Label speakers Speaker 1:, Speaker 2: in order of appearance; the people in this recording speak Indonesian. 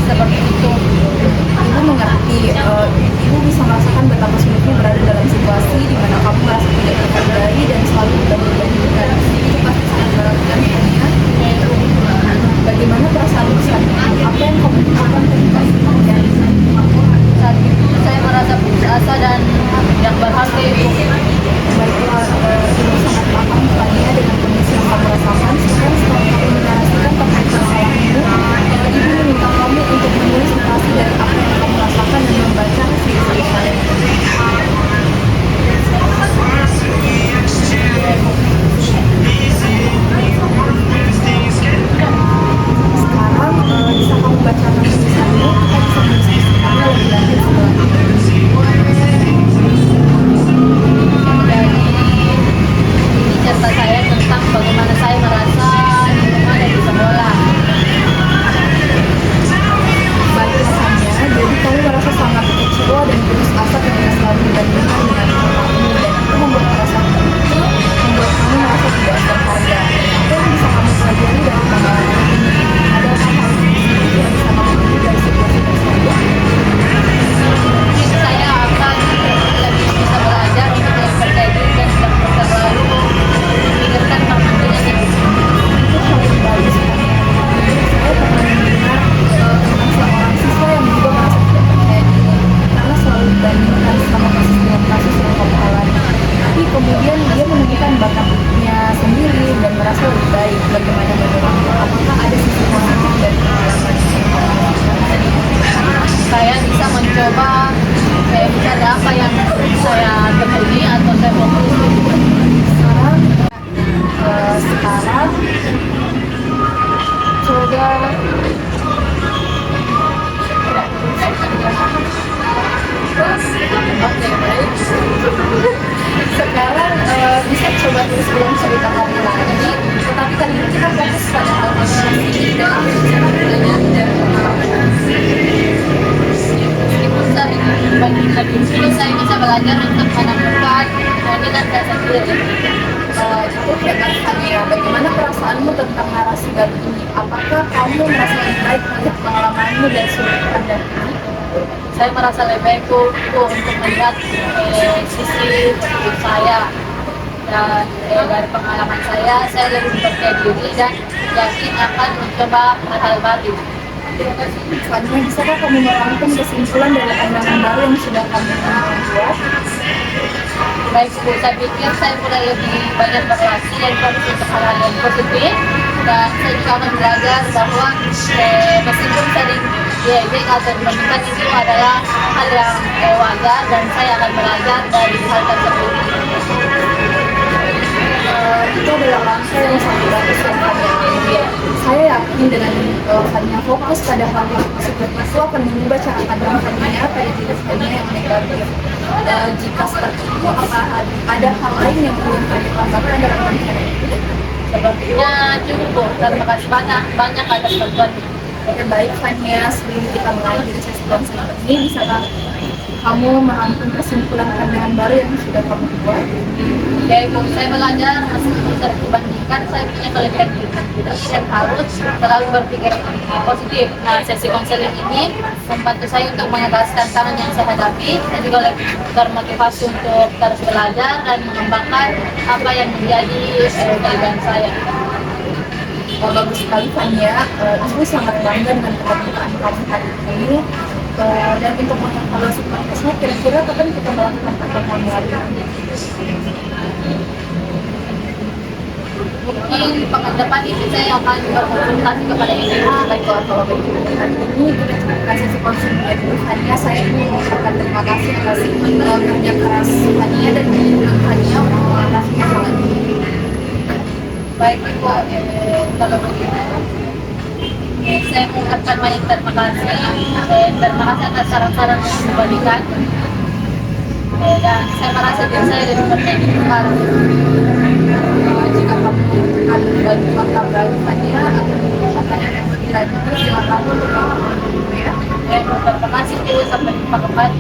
Speaker 1: seperti itu. Ibu mengerti, ibu bisa merasakan betapa sulitnya berada dalam situasi di mana kamu merasa tidak terhargai dan selalu dibanding-bandingkan. Itu pasti sangat berat kan, Fania? Bagaimana perasaan ibu saat itu? Apa yang kamu lakukan ketika itu terjadi?
Speaker 2: Saat itu saya merasa putus asa dan yang berharga itu.
Speaker 1: Baiklah, ibu sangat paham Fania dengan kondisi yang kamu rasakan. Sekarang setelah kamu menarasikan terkait masalahmu, ibu meminta kamu untuk menulis narasi dari apa yang kamu rasakan dan membaca hasil tulisannya. Sekarang bisa kamu bacakan tulisanmu, kita bisa mendiskusikannya lebih lanjut setelah ini.
Speaker 2: Ini cerita saya tentang bagaimana saya merasa di rumah dan di sekolah.
Speaker 1: Baik Fania, jadi kamu merasa sangat kecewa dan putus asa ketika selalu dibandingkan dengan temanmu dan itu membuat perasaan itu membuat kamu merasa tidak berharga. Apa yang bisa kamu pelajari dari pengalaman ini? Ada hal-hal yang bisa kamu ambil dari situasi tersebut?
Speaker 2: Mungkin saya akan lebih bisa belajar untuk lebih percaya diri dan tidak terlalu memikirkan penampilan yang
Speaker 1: Itu hal yang bagus Fania. Saya pernah mendengar tentang seorang siswa yang juga merasa tidak percaya diri karena selalu dibandingkan sama kasus dengan kasus yang kamu alami. Tapi kemudian dia menemukan bakatnya sendiri dan merasa lebih baik. Bagaimana menurutmu? Apakah ada sisi positif dari pengalaman ini?
Speaker 2: saya bisa mencoba mencari apa yang saya tekuni atau saya fokus.
Speaker 1: Sekarang, sekarang coba
Speaker 2: Oke, baik.
Speaker 1: sekarang bisa coba tulis ulang cerita kamu lagi, tetapi kali ini kita fokus pada hal-hal positif dan apa yang bisa kamu pelajari dari pengalaman.
Speaker 2: Meskipun saya dibandingkan dulu, saya bisa belajar untuk menemukan minat saya sendiri.
Speaker 1: Itu hebat Fania. Bagaimana perasaanmu tentang narasi baru ini? Apakah kamu merasa lebih baik melihat pengalamanmu dari sudut pandang ini?
Speaker 2: Saya merasa lebih baik untuk melihat sisi hidup saya dan dari pengalaman saya lebih percaya diri dan yakin akan mencoba hal-hal baru.
Speaker 1: Fania, bisakah kamu merangkum kesimpulan dari pandangan baru yang sudah kamu buat?
Speaker 2: Baik Bu, saya pikir saya mulai lebih banyak berreaksi dan fokus untuk hal-hal yang positif dan saya juga akan belajar bahwa meskipun sering diejek atau dibandingkan itu adalah hal yang wajar dan saya akan belajar dari hal tersebut.
Speaker 1: Itu adalah langkah yang sangat bagus yang Fania ambil. Saya yakin dengan Fania fokus pada hal yang positif itu akan mengubah cara pandang Fania pada diri Fania yang negatif. Jika seperti itu, apa ada hal lain yang ingin Fania tambahkan dalam pernikahan ini?
Speaker 2: Sepertinya cukup Bu, terima kasih banyak atas bantuan.
Speaker 1: Oke, baik Fania, sebelum kita mengakhiri sesi konseling ini, bisakah kamu merangkum kesimpulan pandangan baru yang sudah kamu buat?
Speaker 2: Oke Bu, saya belajar meskipun sering dibandingkan, saya punya kelebihan tidak yang harus selalu berpikir positif. Nah, sesi konseling ini membantu saya untuk mengatasi tantangan yang saya hadapi. Saya juga lebih termotivasi untuk terus belajar dan mengembangkan apa yang menjadi kelebihan saya.
Speaker 1: Bagus sekali Fania, Ibu sangat bangga dengan keterbukaan kamu hari ini. Dan untuk mengevaluasi prosesnya, kira-kira kapan kita melakukan pertemuan lagi?
Speaker 2: Mungkin pekan depan ini saya akan berkonsultasi kepada ibu.
Speaker 1: Baiklah, kalau begitu hari ini kita cukupkan sesi konsultasi dulu Fania. Saya ingin mengucapkan terima kasih atas kerja keras Fania dan komitmen Fania untuk mengatasinya dengan ini.
Speaker 2: Baik Ibu, kalau begitu saya mengucapkan banyak terima kasih. Terima kasih atas saran-saran yang diberikan. Dan saya merasa diri saya lebih percaya diri sekarang.
Speaker 1: Jika kamu membutuhkan bantuan tambahan Fania atau apa yang lebih lanjut, silakan untuk kamu ya.
Speaker 2: Terima kasih Bu, sampai jumpa kembali.